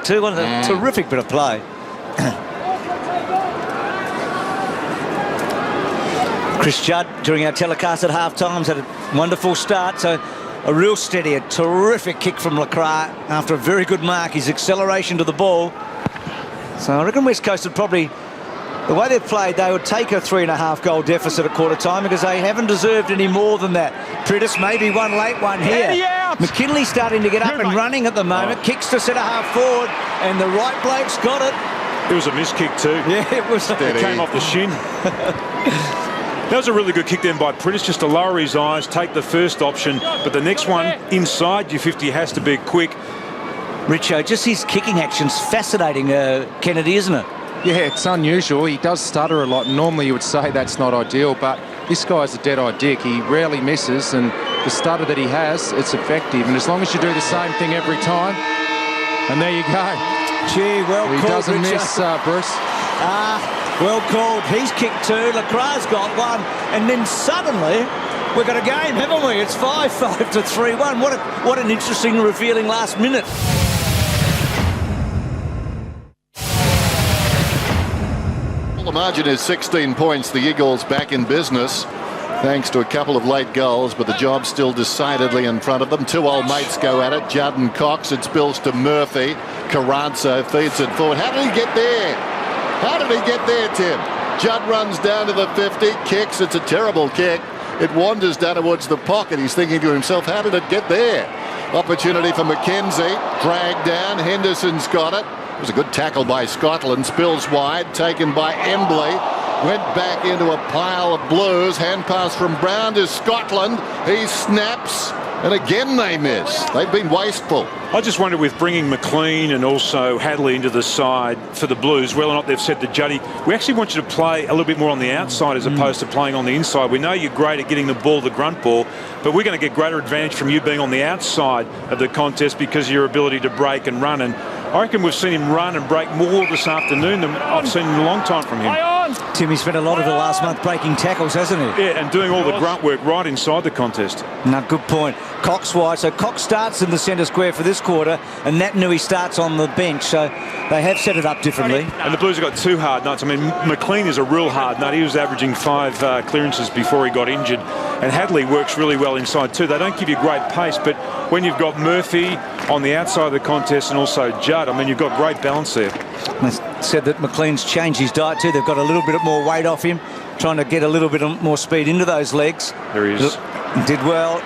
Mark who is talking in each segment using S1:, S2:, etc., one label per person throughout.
S1: too. What a terrific bit of play. Chris Judd, during our telecast at half-times, had a wonderful start. So a real steady, a terrific kick from Lacroix after a very good mark. His acceleration to the ball. So I reckon West Coast would probably, the way they've played, they would take a 3.5 goal deficit at quarter time because they haven't deserved any more than that. Priddis maybe one late one here. McKinley starting to get up and running at the moment. Kicks to centre half forward, and the right bloke's got it.
S2: It was a missed kick too.
S1: Yeah, it was.
S2: It came off the shin. That was a really good kick then by Priddis, just to lower his eyes, take the first option, but the next one inside your 50 has to be quick.
S1: Richo, just his kicking action's fascinating, Kennedy, isn't it?
S3: Yeah, it's unusual. He does stutter a lot. Normally you would say that's not ideal, but this guy's a dead-eye dick. He rarely misses, and the stutter that he has, it's effective. And as long as you do the same thing every time, and there you go.
S1: Gee, well called,
S3: He doesn't
S1: Richo.
S3: miss, Bruce.
S1: Well called. He's kicked two. Lacroix's got one. And then suddenly, we've got a game, haven't we? It's 5-5 to 3-1. What an interesting, revealing last minute.
S4: The margin is 16 points. The Eagles back in business thanks to a couple of late goals, but the job's still decidedly in front of them. Two old mates go at it. Judd and Cox. It spills to Murphy. Carranzo feeds it forward. How did he get there? How did he get there, Tim? Judd runs down to the 50, kicks. It's a terrible kick. It wanders down towards the pocket. He's thinking to himself, how did it get there? Opportunity for McKenzie. Dragged down. Henderson's got it. It was a good tackle by Scotland. Spills wide. Taken by Embley. Went back into a pile of Blues. Hand pass from Brown to Scotland. He snaps. And again they miss. They've been wasteful.
S2: I just wonder, with bringing McLean and also Hadley into the side for the Blues, whether or not they've said to Juddy, we actually want you to play a little bit more on the outside as opposed to playing on the inside. We know you're great at getting the ball, the grunt ball, but we're going to get greater advantage from you being on the outside of the contest because of your ability to break and run. And I reckon we've seen him run and break more this afternoon than I've seen in a long time from him.
S1: Timmy spent a lot of the last month breaking tackles, hasn't he?
S2: Yeah, and doing all the grunt work right inside the contest.
S1: No, good point. Cox wide. So Cox starts in the centre square for this quarter, and Nat Nui starts on the bench. So they have set it up differently.
S2: And the Blues have got two hard nuts. I mean, McLean is a real hard nut. He was averaging 5 clearances before he got injured. And Hadley works really well inside too. They don't give you great pace, but when you've got Murphy on the outside of the contest and also Judd, I mean, you've got great balance there.
S1: They said that McLean's changed his diet too. They've got a little bit more weight off him, trying to get a little bit more speed into those legs.
S2: There he is.
S1: Did well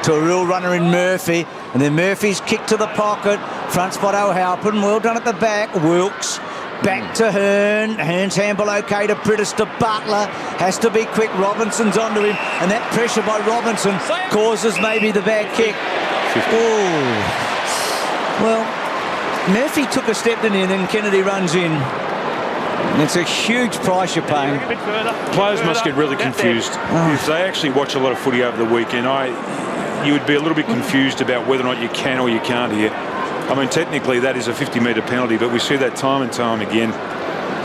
S1: to a real runner in Murphy. And then Murphy's kick to the pocket. Front spot O'Halpin. Well done at the back. Wilkes. Back to Hearn. Hearn's handball okay to Priddis to Butler. Has to be quick. Robinson's onto him. And that pressure by Robinson causes maybe the bad kick. Oh. Well, Murphy took a step in and then Kennedy runs in. And it's a huge price you're paying.
S2: Players must get really confused. If they actually watch a lot of footy over the weekend, you would be a little bit confused about whether or not you can or you can't here. I mean, technically that is a 50-metre penalty, but we see that time and time again,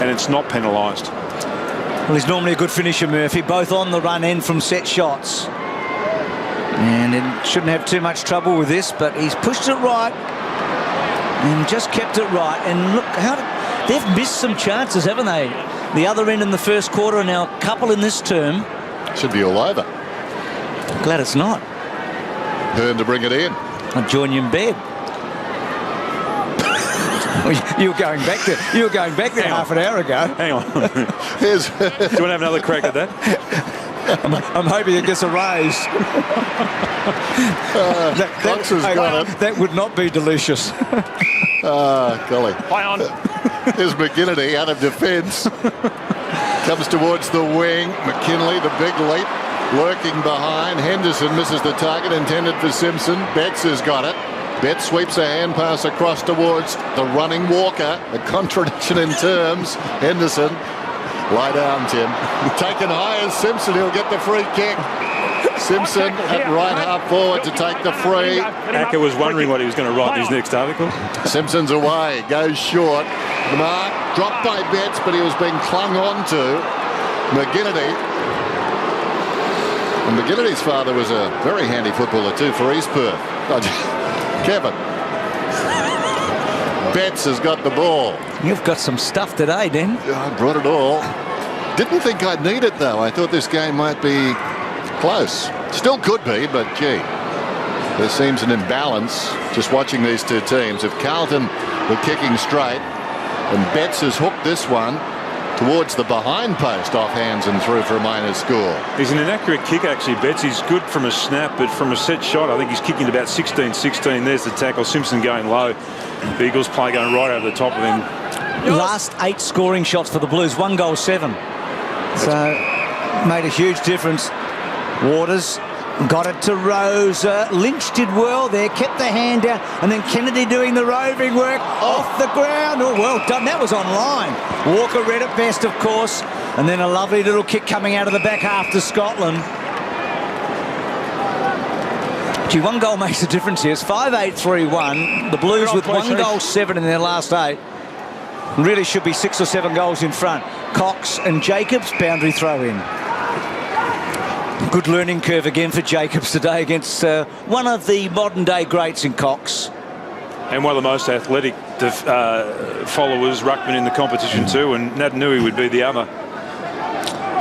S2: and it's not penalised.
S1: Well, he's normally a good finisher, Murphy, both on the run and from set shots. And it shouldn't have too much trouble with this, but he's pushed it right and just kept it right. And look, they've missed some chances, haven't they? The other end in the first quarter, and now a couple in this term.
S4: Should be all over.
S1: Glad it's not.
S4: Hearn to bring it in.
S1: I'll join you in bed. You were going back there half an hour ago.
S2: Hang on. Do you want to have another crack at that?
S1: I'm hoping it gets a raise.
S4: Cox has got it.
S1: That would not be delicious.
S4: Golly. Here's McGinnity out of defence. Comes towards the wing. McKinley, the big leap. Lurking behind. Henderson misses the target intended for Simpson. Betts has got it. Betts sweeps a hand pass across towards the running Walker. A contradiction in terms. Henderson. Lie down, Tim. Taken high as Simpson. He'll get the free kick. Simpson at right half forward to take the free.
S2: Acker was wondering what he was going to write in his next article.
S4: Simpson's away. Goes short. The mark dropped by Betts, but he was being clung on to. McGinnity. And McGinnity's father was a very handy footballer too for East Perth. Kevin. Betts has got the ball.
S1: You've got some stuff today, Dan.
S4: I brought it all. Didn't think I'd need it, though. I thought this game might be close. Still could be, but gee, there seems an imbalance just watching these two teams. If Carlton were kicking straight and Betts has hooked this one towards the behind post off hands and through for a minor score.
S2: He's an inaccurate kick, actually, Betts. He's good from a snap, but from a set shot, I think he's kicking about 16-16. There's the tackle. Simpson going low. The Eagles play going right over the top of him.
S1: Last 8 scoring shots for the Blues, 1 goal, 7. So made a huge difference. Waters got it to Rosa. Lynch did well there, kept the hand down, and then Kennedy doing the roving work off the ground. Oh, well done. That was on line. Walker read it best, of course, and then a lovely little kick coming out of the back half to Scotland. Gee, 1 goal makes a difference here. It's 5-8-3-1. The Blues with 1 goal, 7 in their last 8. Really should be 6 or 7 goals in front. Cox and Jacobs, boundary throw in. Good learning curve again for Jacobs today against one of the modern day greats in Cox.
S2: And one of the most athletic followers, ruckman, in the competition too, and Natanui would be the other.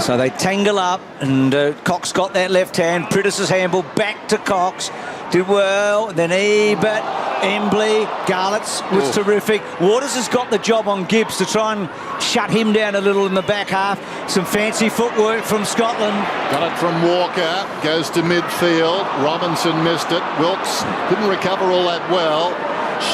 S1: So they tangle up, and Cox got that left hand. Pritis' handball back to Cox. Did well. Then Ebert, Embley, Garlett's was terrific. Waters has got the job on Gibbs to try and shut him down a little in the back half. Some fancy footwork from Scotland.
S4: Got it from Walker. Goes to midfield. Robinson missed it. Wilkes couldn't recover all that well.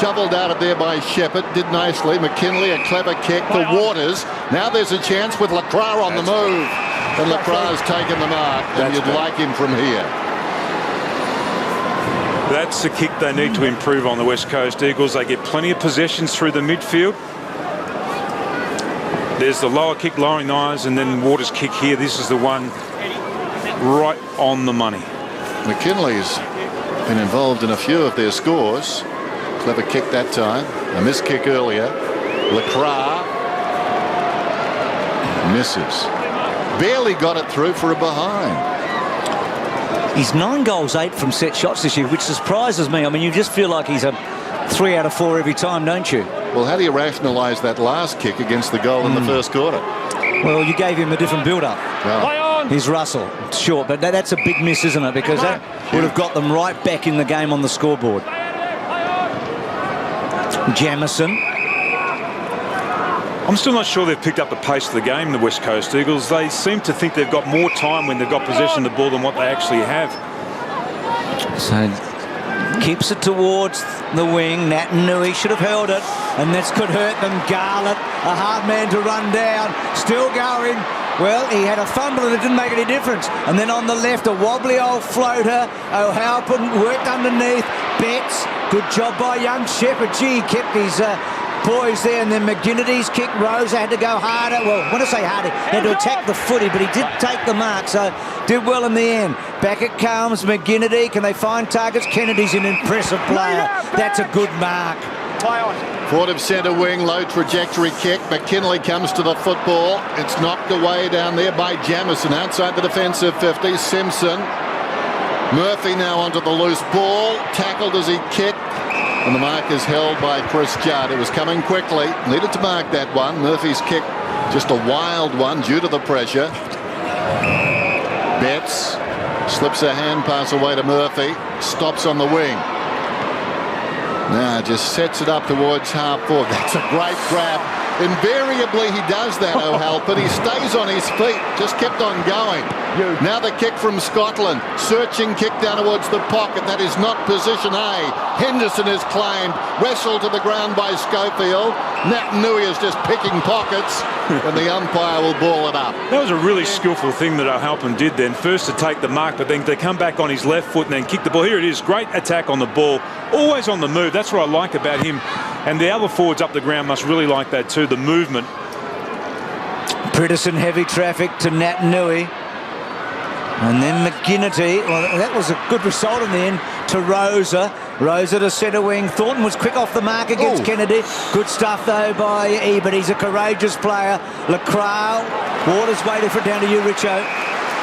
S4: Shoveled out of there by Shepherd. Did nicely. McKinley, a clever kick to Waters. Now there's a chance with Lacroix on the move. And Lacroix's taken the mark. And you'd like him from here.
S2: That's the kick they need to improve on the West Coast Eagles. They get plenty of possessions through the midfield. There's the lower kick, lowering the eyes, and then Waters' kick here. This is the one right on the money.
S4: McKinley's been involved in a few of their scores. Clever kick that time. A missed kick earlier. Lacroix misses. Barely got it through for a behind.
S1: He's 9 goals, 8 from set shots this year, which surprises me. I mean, you just feel like he's a 3 out of 4 every time, don't you?
S4: Well, how do you rationalise that last kick against the goal in the first quarter?
S1: Well, you gave him a different build-up.
S4: Oh.
S1: He's Russell, short, but that's a big miss, isn't it? Because that would have got them right back in the game on the scoreboard. Jamison.
S2: I'm still not sure they've picked up the pace of the game, the West Coast Eagles. They seem to think they've got more time when they've got possession of the ball than what they actually have.
S1: So keeps it towards the wing. Natanui should have held it, and this could hurt them. Garlett, a hard man to run down, still going. Well, he had a fumble and it didn't make any difference. And then on the left, a wobbly old floater. O'Halpin worked underneath. Betts, good job by young Shepherd. Gee, he kept his poise there, and then McGinnity's kick. Rosa had to go harder. Well, when I say harder, he had to attack the footy, but he did take the mark, so did well in the end. Back it comes, McGinnity. Can they find targets? Kennedy's an impressive player. That's a good mark.
S4: Ford of centre wing, low trajectory kick. McKinley comes to the football. It's knocked away down there by Jamison outside the defensive 50. Simpson. Murphy now onto the loose ball. Tackled as he kicked. And the mark is held by Chris Judd. It was coming quickly. Needed to mark that one. Murphy's kick, just a wild one due to the pressure. Betts slips a hand pass away to Murphy. Stops on the wing. Now just sets it up towards half forward. That's a great grab. Invariably he does that, O'Halpin. He stays on his feet. Just kept on going. Now the kick from Scotland. Searching kick down towards the pocket. That is not position A. Henderson is claimed. Wrestled to the ground by Schofield. Natanui is just picking pockets. And the umpire will ball it up.
S2: That was a really skillful thing that O'Halpin did then. First to take the mark, but then to come back on his left foot and then kick the ball. Here it is. Great attack on the ball. Always on the move. That's what I like about him. And the other forwards up the ground must really like that too, the movement.
S1: Pritis in heavy traffic to Natanui. And then McGinnity. Well, that was a good result in the end to Rosa. Rosa to centre wing. Thornton was quick off the mark against Kennedy. Good stuff though by Ebert. He's a courageous player. Lacroix. Waters waited for it down to you, Richo.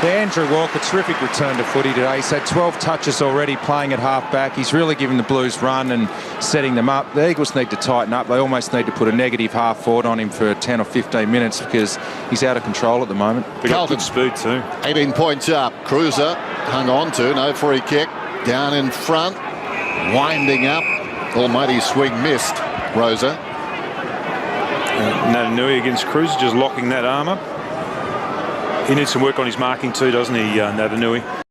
S3: Andrew Walker, terrific return to footy today. He's had 12 touches already playing at half-back. He's really giving the Blues run and setting them up. The Eagles need to tighten up. They almost need to put a negative half forward on him for 10 or 15 minutes because he's out of control at the moment.
S2: We got good speed too.
S4: 18 points up. Cruiser hung on to. No free kick. Down in front. Winding up. Almighty swing missed. Rosa.
S2: Natanui against Cruiser, just locking that armour. He needs some work on his marking too, doesn't he, Natanui?